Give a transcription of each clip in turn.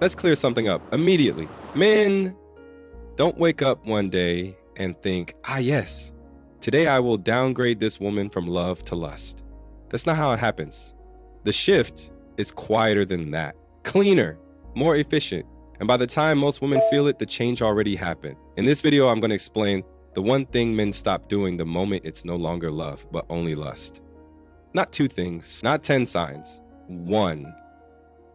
Let's clear something up immediately. Men, don't wake up one day and think, yes, today I will downgrade this woman from love to lust. That's not how it happens. The shift is quieter than that, cleaner, more efficient. And by the time most women feel it, the change already happened. In this video, I'm going to explain the one thing men stop doing the moment it's no longer love, but only lust. Not two things, not 10 signs, one.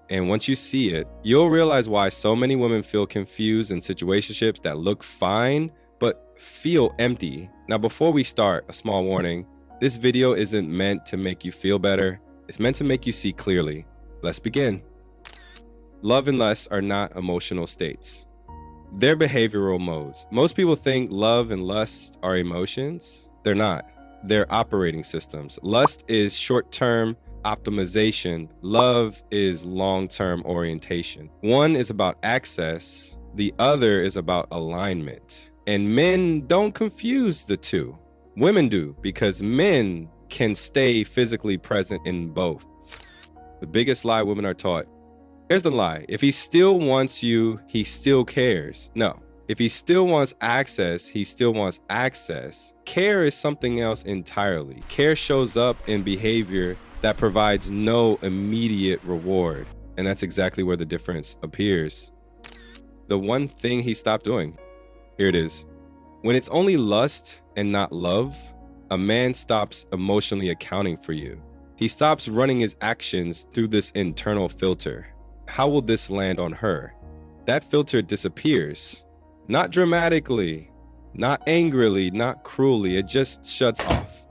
And once you see it, you'll realize why so many women feel confused in situationships that look fine, but feel empty. Now, before we start, a small warning. This video isn't meant to make you feel better. It's meant to make you see clearly. Let's begin. Love and lust are not emotional states. They're behavioral modes. Most people think love and lust are emotions. They're not. They're operating systems. Lust is short-term optimization. Love is long-term orientation. One is about access. The other is about alignment. And men don't confuse the two. Women do, because men can stay physically present in both. The biggest lie women are taught. Here's the lie. If he still wants you, he still cares. No. If he still wants access, he still wants access. Care is something else entirely. Care shows up in behavior that provides no immediate reward. And that's exactly where the difference appears. The one thing he stopped doing. Here it is. When it's only lust and not love, a man stops emotionally accounting for you. He stops running his actions through this internal filter. How will this land on her? That filter disappears. Not dramatically, not angrily, not cruelly. It just shuts off.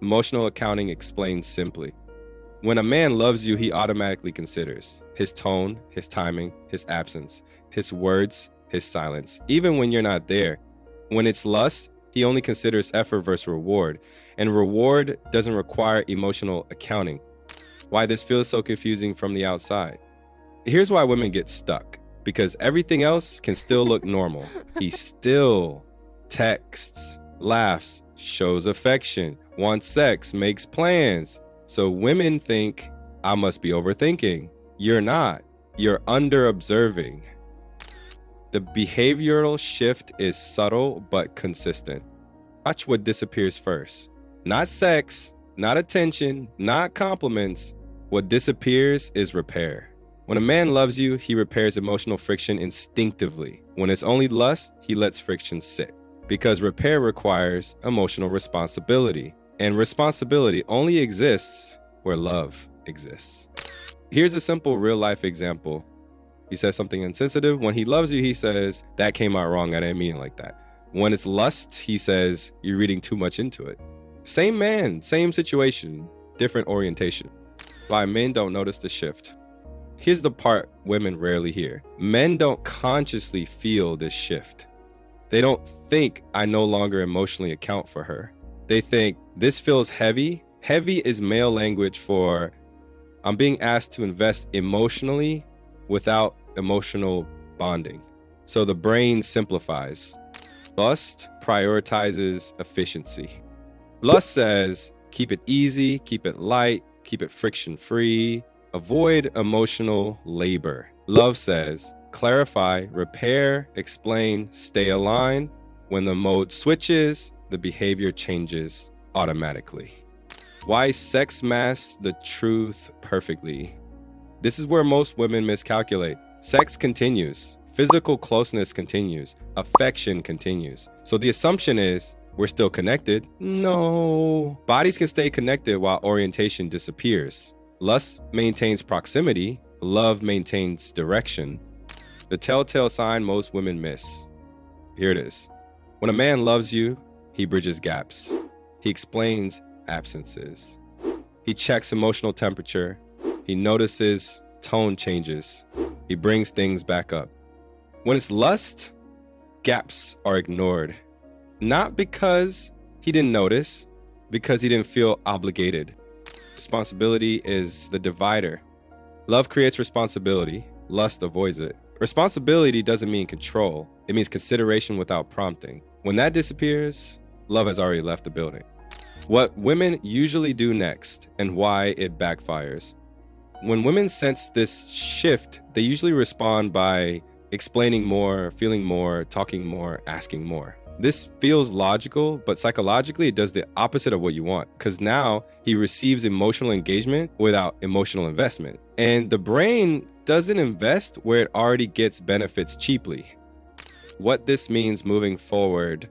Emotional accounting explains simply. When a man loves you, he automatically considers his tone, his timing, his absence, his words, his silence, even when you're not there. When it's lust, he only considers effort versus reward, and reward doesn't require emotional accounting. Why this feels so confusing from the outside. Here's why women get stuck. Because everything else can still look normal. He still texts, laughs, shows affection, wants sex, makes plans. So women think, I must be overthinking. You're not. You're under observing. The behavioral shift is subtle but consistent. Watch what disappears first. Not sex, not attention, not compliments. What disappears is repair. When a man loves you, he repairs emotional friction instinctively. When it's only lust, he lets friction sit. Because repair requires emotional responsibility. And responsibility only exists where love exists. Here's a simple real-life example. He says something insensitive. When he loves you, he says, that came out wrong. I didn't mean it like that. When it's lust, he says, you're reading too much into it. Same man, same situation, different orientation. Why men don't notice the shift. Here's the part women rarely hear. Men don't consciously feel this shift. They don't think I no longer emotionally account for her. They think this feels heavy. Heavy is male language for I'm being asked to invest emotionally without emotional bonding. So the brain simplifies. Lust prioritizes efficiency. Lust says, keep it easy, keep it light, keep it friction-free, avoid emotional labor. Love says, clarify, repair, explain, stay aligned. When the mode switches, the behavior changes automatically. Why sex masks the truth perfectly? This is where most women miscalculate. Sex continues. Physical closeness continues. Affection continues. So the assumption is we're still connected. No. Bodies can stay connected while orientation disappears. Lust maintains proximity. Love maintains direction. The telltale sign most women miss. Here it is. When a man loves you, he bridges gaps. He explains absences. He checks emotional temperature. He notices tone changes. He brings things back up. When it's lust, gaps are ignored. Not because he didn't notice, because he didn't feel obligated. Responsibility is the divider. Love creates responsibility. Lust avoids it. Responsibility doesn't mean control. It means consideration without prompting. When that disappears, love has already left the building. What women usually do next and why it backfires. When women sense this shift, they usually respond by explaining more, feeling more, talking more, asking more. This feels logical, but psychologically, it does the opposite of what you want, because now he receives emotional engagement without emotional investment. And the brain doesn't invest where it already gets benefits cheaply. What this means moving forward: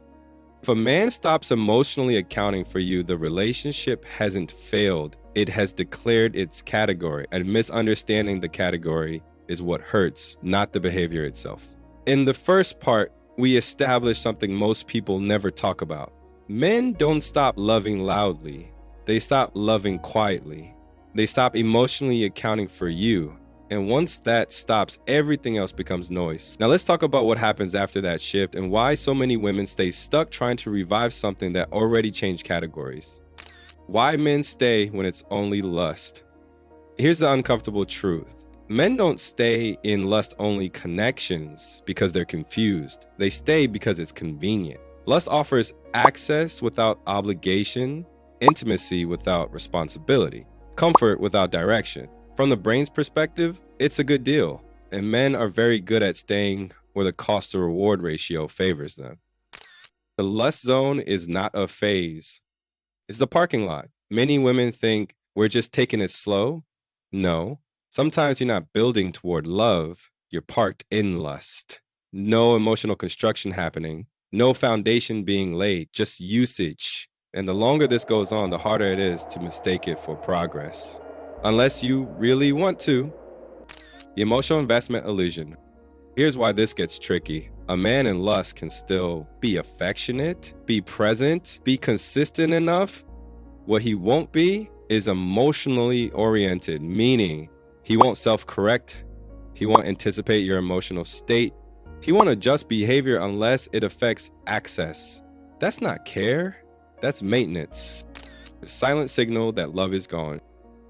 if a man stops emotionally accounting for you, the relationship hasn't failed. It has declared its category, and misunderstanding the category is what hurts, not the behavior itself. In the first part, we established something most people never talk about. Men don't stop loving loudly. They stop loving quietly. They stop emotionally accounting for you. And once that stops, everything else becomes noise. Now let's talk about what happens after that shift and why so many women stay stuck trying to revive something that already changed categories. Why men stay when it's only lust. Here's the uncomfortable truth. Men don't stay in lust-only connections because they're confused. They stay because it's convenient. Lust offers access without obligation, intimacy without responsibility, comfort without direction. From the brain's perspective, it's a good deal, and men are very good at staying where the cost to reward ratio favors them. The lust zone is not a phase. It's the parking lot. Many women think we're just taking it slow. No, sometimes you're not building toward love, you're parked in lust. No emotional construction happening, no foundation being laid, just usage. And the longer this goes on, the harder it is to mistake it for progress. Unless you really want to. The emotional investment illusion. Here's why this gets tricky. A man in lust can still be affectionate, be present, be consistent enough. What he won't be is emotionally oriented, meaning he won't self-correct, he won't anticipate your emotional state, he won't adjust behavior unless it affects access. That's not care, that's maintenance. The silent signal that love is gone.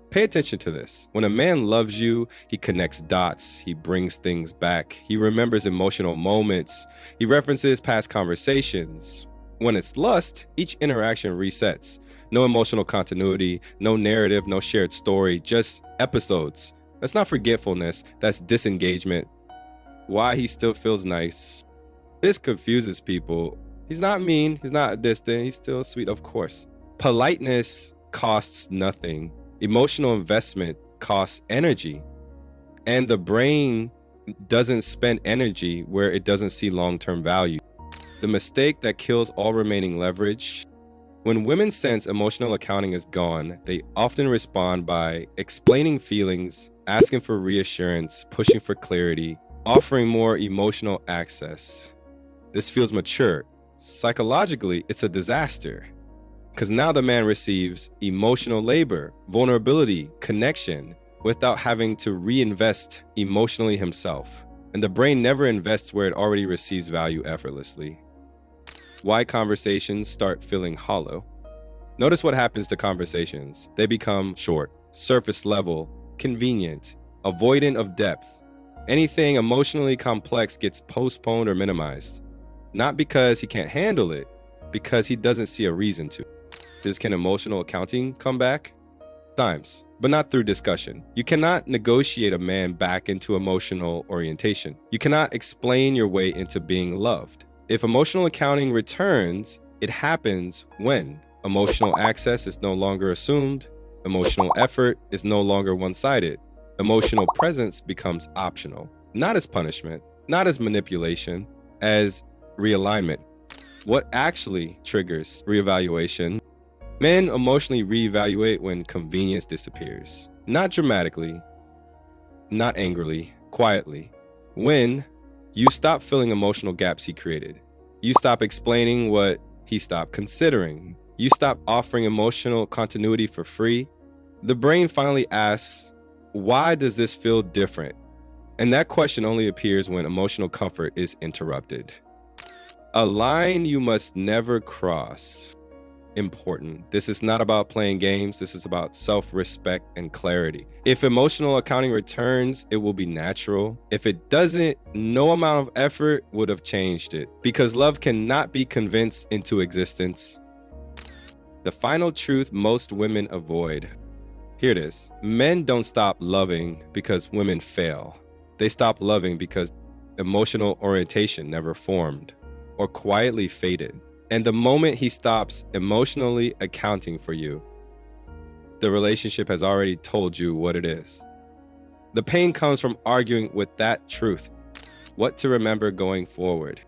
Pay attention to this. When a man loves you, he connects dots, he brings things back, he remembers emotional moments, he references past conversations. When it's lust, each interaction resets. No emotional continuity, no narrative, no shared story, just episodes. That's not forgetfulness, that's disengagement. Why he still feels nice. This confuses people. He's not mean, he's not distant, he's still sweet, of course. Politeness costs nothing. Emotional investment costs energy. And the brain doesn't spend energy where it doesn't see long-term value. The mistake that kills all remaining leverage. When women sense emotional accounting is gone, they often respond by explaining feelings, asking for reassurance, pushing for clarity, offering more emotional access. This feels mature. Psychologically, it's a disaster. Because now the man receives emotional labor, vulnerability, connection, without having to reinvest emotionally himself. And the brain never invests where it already receives value effortlessly. Why conversations start feeling hollow. Notice what happens to conversations. They become short, surface level, convenient, avoidant of depth. Anything emotionally complex gets postponed or minimized. Not because he can't handle it, because he doesn't see a reason to. Can emotional accounting come back? Times, but not through discussion. You cannot negotiate a man back into emotional orientation. You cannot explain your way into being loved. If emotional accounting returns, it happens when emotional access is no longer assumed, emotional effort is no longer one-sided, emotional presence becomes optional, not as punishment, not as manipulation, as realignment. What actually triggers reevaluation? Men emotionally reevaluate when convenience disappears. Not dramatically, not angrily, quietly. When you stop filling emotional gaps he created. You stop explaining what he stopped considering. You stop offering emotional continuity for free. The brain finally asks, why does this feel different? And that question only appears when emotional comfort is interrupted. A line you must never cross. Important. This is not about playing games. This is about self-respect and clarity. If emotional accounting returns, it will be natural. If it doesn't, no amount of effort would have changed it, because love cannot be convinced into existence. The final truth most women avoid. Here it is. Men don't stop loving because women fail. They stop loving because emotional orientation never formed or quietly faded. And the moment he stops emotionally accounting for you, the relationship has already told you what it is. The pain comes from arguing with that truth. What to remember going forward.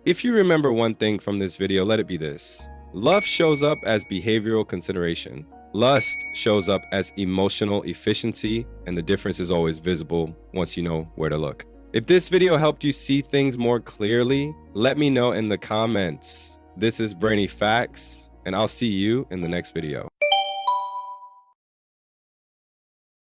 If you remember one thing from this video, let it be this. Love shows up as behavioral consideration. Lust shows up as emotional efficiency, and the difference is always visible once you know where to look. If this video helped you see things more clearly, let me know in the comments. This is Brainy Facts, and I'll see you in the next video.